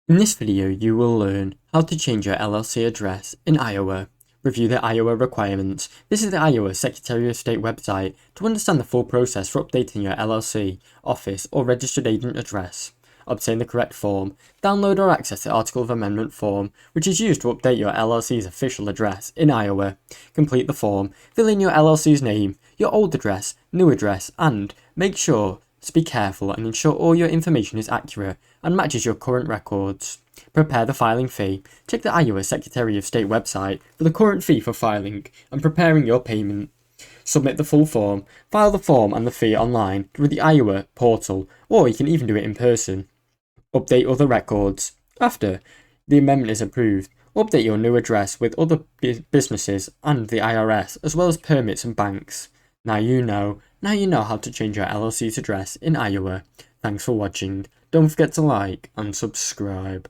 In this video, you will learn how to change your LLC address in Iowa, review the Iowa requirements, visit the Iowa Secretary of State website to understand the full process for updating your LLC, office, or registered agent address, obtain the correct form, download or access the Article of Amendment form, which is used to update your LLC's official address in Iowa, complete the form, fill in your LLC's name, your old address, new address, and make sure to be careful and ensure all your information is accurate and matches your current records. Prepare the filing fee. Check the Iowa Secretary of State website for the current fee for filing and preparing your payment. Submit the full form. File the form and the fee online through the Iowa portal, or you can even do it in person. Update other records. After the amendment is approved, update your new address with other businesses and the IRS, as well as permits and banks. Now you know how to change your LLC's address in Iowa. Thanks for watching. Don't forget to like and subscribe.